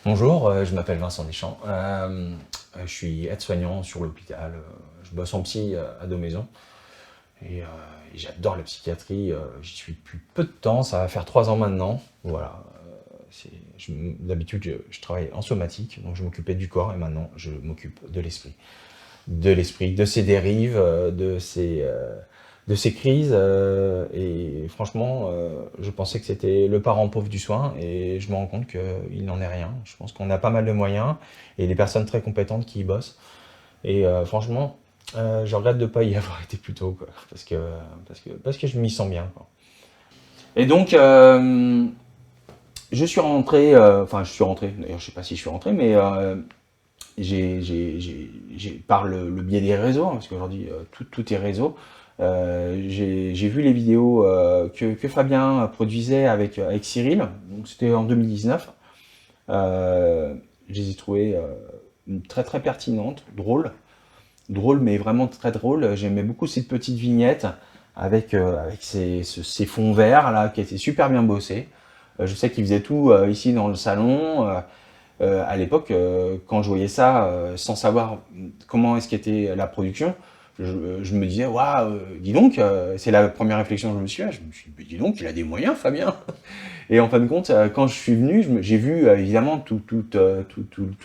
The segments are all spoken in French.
Bonjour, je m'appelle Vincent Deschamps. Je suis aide-soignant sur l'hôpital. Je bosse en psy à dos maison. Et, j'adore la psychiatrie. J'y suis depuis peu de temps, ça va faire 3 ans maintenant. Voilà. D'habitude, je travaille en somatique, donc je m'occupais du corps et maintenant je m'occupe de l'esprit. De l'esprit, de ses dérives, de ces crises. Et franchement, je pensais que c'était le parent pauvre du soin et je me rends compte qu'il n'en est rien. Je pense qu'on a pas mal de moyens et des personnes très compétentes qui y bossent. Et franchement, je regrette de ne pas y avoir été plus tôt, quoi, parce que je m'y sens bien, quoi. Et donc, je suis rentré, enfin, je suis rentré, d'ailleurs, je sais pas si je suis rentré, mais par le biais des réseaux, hein, parce qu'aujourd'hui tout est réseau, j'ai vu les vidéos que Fabien produisait avec Cyril, donc c'était en 2019. Je les ai trouvées très très pertinentes, drôles mais vraiment très drôles. J'aimais beaucoup cette petite vignette avec ces fonds verts là qui étaient super bien bossés. Je sais qu'il faisait tout ici dans le salon. À l'époque, quand je voyais ça, sans savoir comment est-ce qu'était la production, je me disais, waouh, dis donc, c'est la première réflexion que je me suis faite. Je me suis dit, dis donc, il a des moyens, Fabien. Et en fin de compte, quand je suis venu, j'ai vu évidemment tous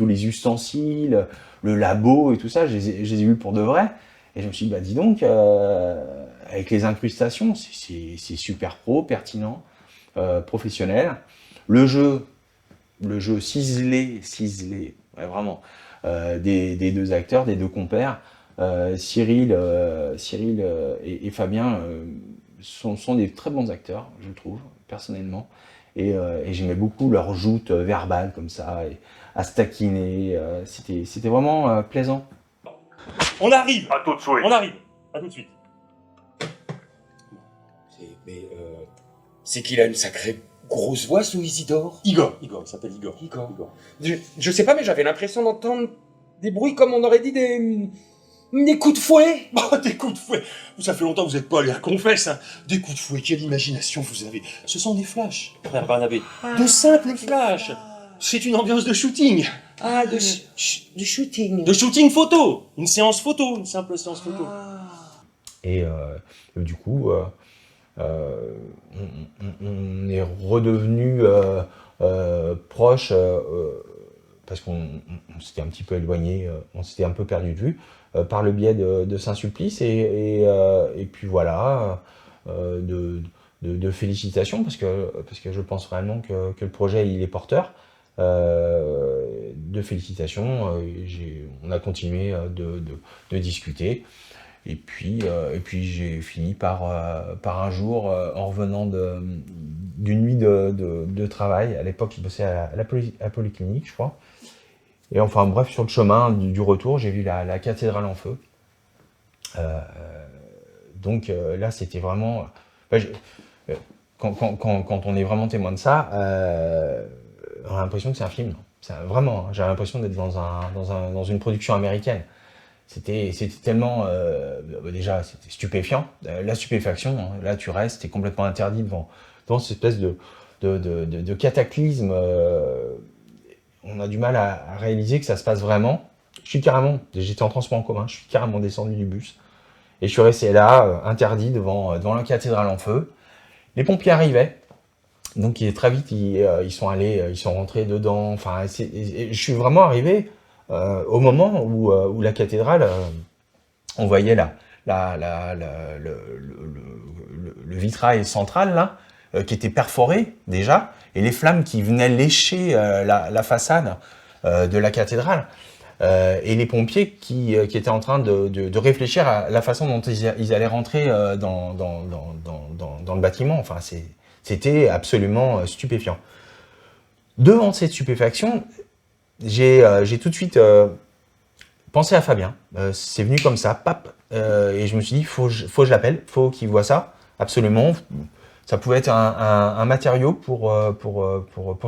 les ustensiles, le labo et tout ça, je les ai vus pour de vrai. Et je me suis dit, bah dis donc, avec les incrustations, c'est super pro, pertinent, professionnel. Le jeu, le jeu ciselé, ouais, vraiment, des deux acteurs, des deux compères, Cyril et Fabien sont des très bons acteurs, je trouve, personnellement. Et j'aimais beaucoup leur joute verbale comme ça, et à se taquiner. C'était vraiment plaisant. On arrive. À tout de suite. On arrive. À tout de suite. C'est qu'il a une sacrée grosse voix, sous Isidore. Igor, il s'appelle Igor. Igor. Je sais pas, mais j'avais l'impression d'entendre des bruits comme on aurait dit des coups de fouet. Oh, des coups de fouet. Ça fait longtemps que vous n'êtes pas allé à Confesse, hein. Des coups de fouet, quelle imagination vous avez. Ce sont des flashs, frère Barnabé. De simples flashs. C'est une ambiance de shooting. Ah, de shooting. De shooting photo. Une séance photo, une simple séance photo. Et du coup, on est redevenu proches parce qu'on s'était un petit peu éloigné, on s'était un peu perdu de vue par le biais de Saint-Sulpice et puis voilà, de félicitations parce que je pense réellement que le projet il est porteur. De félicitations, on a continué de discuter. Et puis j'ai fini par un jour, en revenant d'une nuit de travail. À l'époque, je bossais à la polyclinique, je crois. Et enfin, bref, sur le chemin du retour, j'ai vu la cathédrale en feu. Donc là, c'était vraiment. Enfin, quand on est vraiment témoin de ça, on a l'impression que c'est un film. Vraiment, j'ai l'impression d'être dans une production américaine. C'était tellement, déjà, c'était stupéfiant. La stupéfaction, hein, là, tu restes, t'es complètement interdit devant cette espèce de cataclysme. On a du mal à réaliser que ça se passe vraiment. J'étais en transport en commun, je suis carrément descendu du bus. Et je suis resté là, interdit, devant la cathédrale en feu. Les pompiers arrivaient. Donc très vite, ils sont allés, ils sont rentrés dedans. Enfin, je suis vraiment arrivé au moment où la cathédrale, on voyait le vitrail central là, qui était perforé déjà, et les flammes qui venaient lécher la façade de la cathédrale. Et les pompiers qui étaient en train de réfléchir à la façon dont ils allaient rentrer dans le bâtiment. Enfin, c'était absolument stupéfiant. Devant cette stupéfaction, j'ai tout de suite pensé à Fabien. C'est venu comme ça, pap. Et je me suis dit, faut que je l'appelle, faut qu'il voit ça, absolument. Ça pouvait être un matériau pour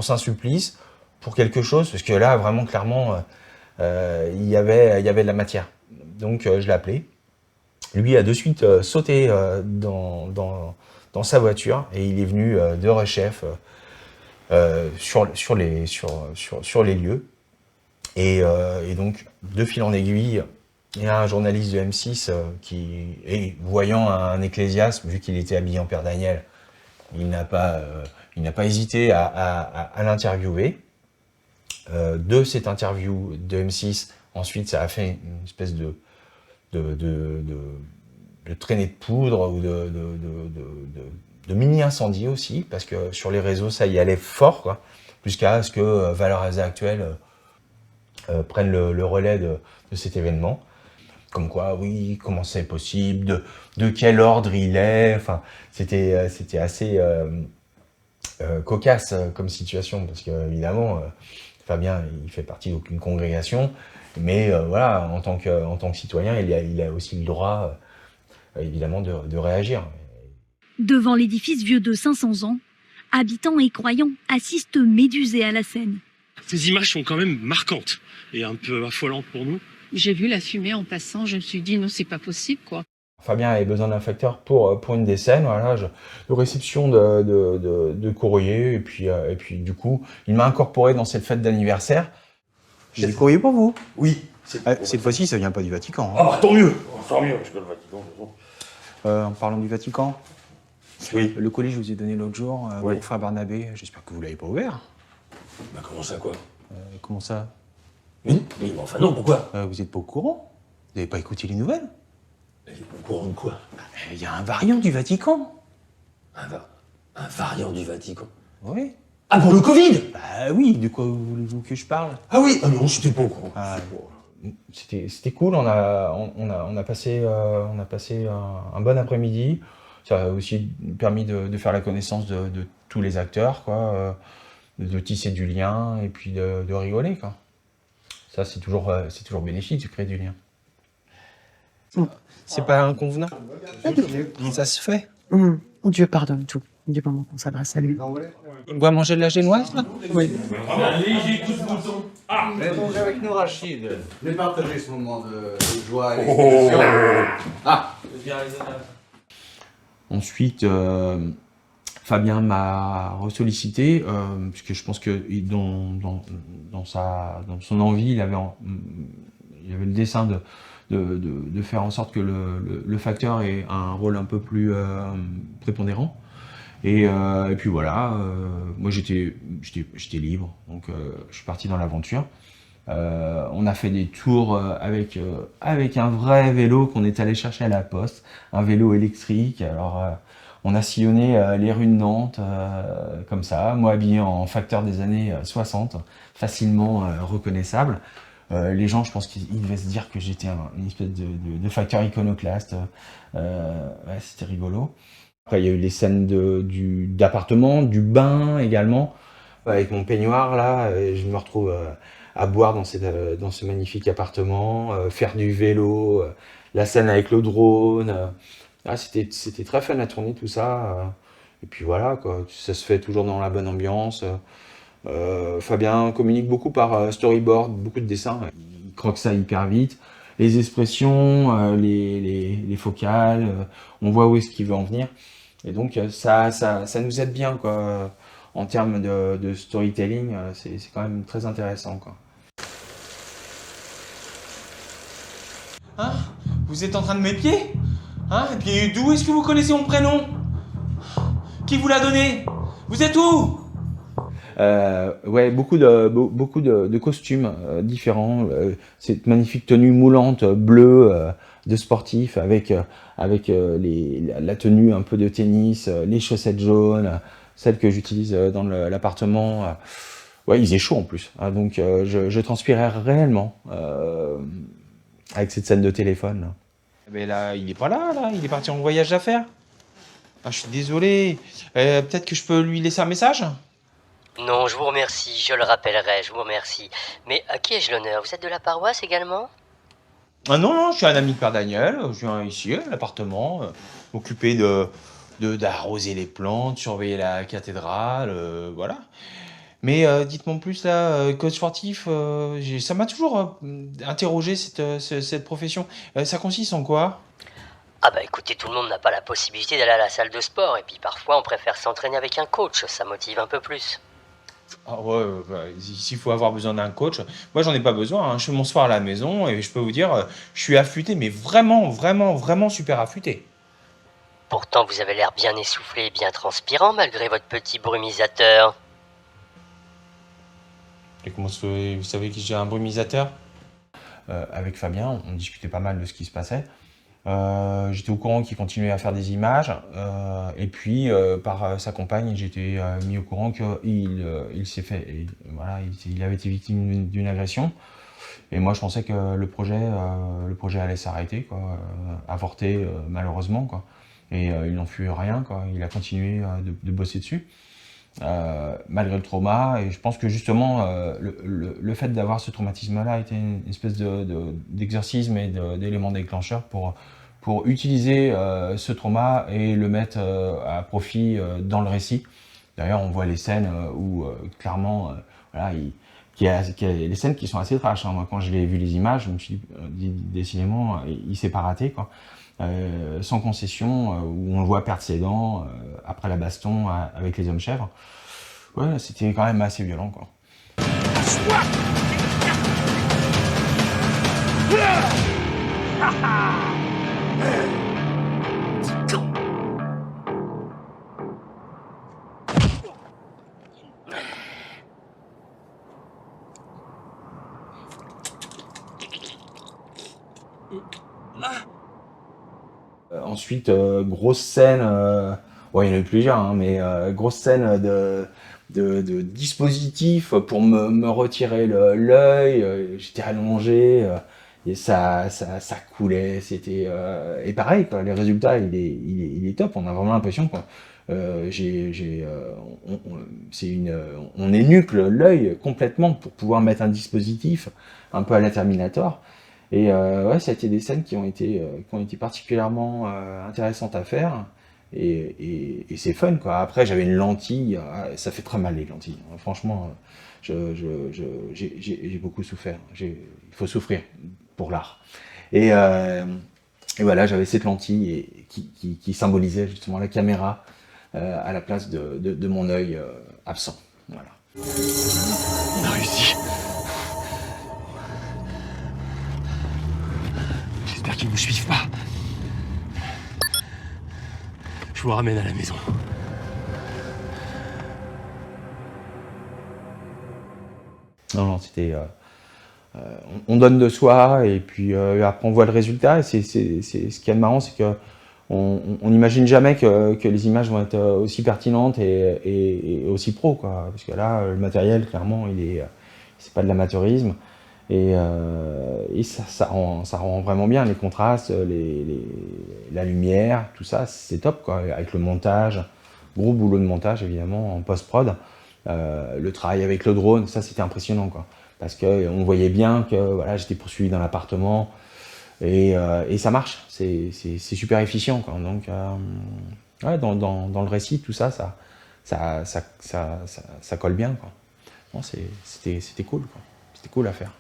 Saint-Sulpice, pour quelque chose, parce que là, vraiment, clairement, il y avait de la matière. Donc, je l'ai appelé. Lui a de suite sauté dans sa voiture et il est venu de rechef sur les lieux. Et donc, de fil en aiguille, il y a un journaliste de M6 qui, voyant un ecclésiaste, vu qu'il était habillé en Père Daniel, il n'a pas hésité à l'interviewer. De cette interview de M6, ensuite, ça a fait une espèce de traînée de poudre ou de mini-incendie aussi, parce que sur les réseaux, ça y allait fort, quoi, jusqu'à ce que Valeurs Actuelles prennent le relais de cet événement. Comme quoi, oui, comment c'est possible, de quel ordre il est, enfin, c'était assez cocasse comme situation, parce que évidemment, Fabien, il fait partie d'aucune congrégation, mais voilà, en tant que citoyen, il a aussi le droit, évidemment, de réagir. Devant l'édifice vieux de 500 ans, habitants et croyants assistent médusés à la scène. Ces images sont quand même marquantes et un peu affolantes pour nous. J'ai vu la fumée en passant, je me suis dit non, c'est pas possible, quoi. Fabien avait besoin d'un facteur pour une des scènes, voilà, de réception de courrier, et puis du coup, il m'a incorporé dans cette fête d'anniversaire. J'ai des courriers pour vous. Oui. Cette fois-ci, ça vient pas du Vatican. Ah, tant mieux. Tant mieux, parce que le Vatican, de toute façon. En parlant du Vatican, Oui. le colis que je vous ai donné l'autre jour Oui. pour Frère Barnabé, j'espère que vous l'avez pas ouvert. Bah, comment ça, quoi? Comment ça? Oui, mais enfin non, pourquoi? Vous êtes pas au courant? Vous n'avez pas écouté les nouvelles? Au courant de quoi? Il y a un variant du Vatican. Un variant du Vatican. Oui. Ah, pour le Covid? Bah oui, de quoi voulez-vous que je parle? Ah oui, ah non, je n'étais pas au courant. C'était cool, on a passé un bon après-midi. Ça a aussi permis de faire la connaissance de tous les acteurs, quoi, de tisser du lien et puis de rigoler, quoi. Ça, c'est toujours bénéfique de créer du lien. C'est pas inconvenant. Ça se fait. Dieu pardonne tout. Du moment qu'on s'adresse à lui. On doit manger de la génoise, là? Oui. Manger avec nous, Rachid. Je vais partager ce moment de joie et Ensuite, Fabien m'a ressollicité, puisque je pense que dans son envie, il avait le dessein de faire en sorte que le facteur ait un rôle un peu plus prépondérant. Et puis voilà, moi j'étais libre, donc je suis parti dans l'aventure. On a fait des tours avec un vrai vélo qu'on est allé chercher à la poste, un vélo électrique. Alors on a sillonné les rues de Nantes comme ça, moi habillé en facteur des années 60, facilement reconnaissable. Les gens, je pense qu'ils devaient se dire que j'étais une espèce de facteur iconoclaste. Ouais, c'était rigolo. Après, il y a eu les scènes d'appartement, du bain également. Avec mon peignoir, là, je me retrouve à boire dans ce magnifique appartement, faire du vélo, la scène avec le drone. C'était très fun à tourner tout ça. Et puis voilà, quoi, ça se fait toujours dans la bonne ambiance. Fabien communique beaucoup par storyboard, beaucoup de dessins. Il croque ça hyper vite. Les expressions, les focales, on voit où est-ce qu'il veut en venir. Et donc ça nous aide bien, quoi. En termes de storytelling, c'est quand même très intéressant, quoi. Hein? Vous êtes en train de m'épier? Hein? Et puis d'où est-ce que vous connaissez mon prénom? Qui vous l'a donné? Vous êtes où? Ouais, beaucoup de costumes différents. Cette magnifique tenue moulante bleue de sportif avec la tenue un peu de tennis, les chaussettes jaunes, celles que j'utilise dans l'appartement. Ouais, il faisait chaud en plus, hein, donc je transpirais réellement avec cette scène de téléphone, là. Mais là, il est pas là, il est parti en voyage d'affaires. Ah, je suis désolé. Peut-être que je peux lui laisser un message? Non, je vous remercie, je le rappellerai, je vous remercie. Mais à qui ai-je l'honneur? Vous êtes de la paroisse également? Ah non, je suis un ami de Père Daniel. Je viens ici, à l'appartement, m'occuper d'arroser les plantes, surveiller la cathédrale, voilà. Mais dites-moi en plus, là, coach sportif, ça m'a toujours interrogé cette profession. Ça consiste en quoi? Ah bah écoutez, tout le monde n'a pas la possibilité d'aller à la salle de sport, et puis parfois on préfère s'entraîner avec un coach, ça motive un peu plus. Ah ouais, s'il faut avoir besoin d'un coach, moi j'en ai pas besoin, hein. Je fais mon sport à la maison et je peux vous dire, je suis affûté, mais vraiment, vraiment, vraiment super affûté. Pourtant, vous avez l'air bien essoufflé et bien transpirant malgré votre petit brumisateur. Et comment vous savez que j'ai un brumisateur? Avec Fabien, on discutait pas mal de ce qui se passait. J'étais au courant qu'il continuait à faire des images, et puis par sa compagne, j'étais mis au courant qu'il s'est fait, voilà, il avait été victime d'une agression. Et moi, je pensais que le projet allait s'arrêter, quoi, avorter malheureusement, quoi. Et il n'en fut rien, quoi. Il a continué de bosser dessus. Malgré le trauma, et je pense que justement le fait d'avoir ce traumatisme-là a été une espèce d'exercice et d'élément déclencheur pour utiliser ce trauma et le mettre à profit dans le récit. D'ailleurs, on voit les scènes où clairement, voilà, il y a des scènes qui sont assez trash, hein. Moi, quand j'ai vu les images, je me suis dit, décidément, il s'est pas raté, quoi. Sans concession, où on le voit perdre ses dents après la baston avec les hommes chèvres. Ouais, c'était quand même assez violent, quoi. Ensuite, grosse scène, ouais, il y en a eu plusieurs, hein, mais grosse scène de dispositif pour me retirer l'œil. J'étais allongé, et ça coulait. C'était et pareil, quoi, les résultats, il est top. On a vraiment l'impression, quoi. On énucle l'œil complètement pour pouvoir mettre un dispositif un peu à la Terminator. Et ouais, ça a été des scènes qui ont été particulièrement intéressantes à faire. Et c'est fun, quoi. Après, j'avais une lentille, ça fait très mal les lentilles. Franchement, j'ai beaucoup souffert. Il faut souffrir pour l'art. Et voilà, j'avais cette lentille qui symbolisait justement la caméra à la place de mon œil absent. Voilà. On a réussi. J'espère qu'ils ne nous suivent pas. Je vous ramène à la maison. Non, c'était... on donne de soi, et puis après on voit le résultat. Et ce qui est marrant, c'est que on n'imagine jamais que les images vont être aussi pertinentes et aussi pro, quoi. Parce que là, le matériel, clairement, c'est pas de l'amateurisme. Et ça rend vraiment bien, les contrastes, la lumière, tout ça, c'est top, quoi. Avec le montage, gros boulot de montage évidemment en post-prod. Le travail avec le drone, ça c'était impressionnant, quoi. Parce qu'on voyait bien que voilà, j'étais poursuivi dans l'appartement, et ça marche, c'est super efficient, quoi. Donc ouais, dans le récit, tout ça colle bien, quoi. Bon, c'était cool, quoi. C'était cool à faire.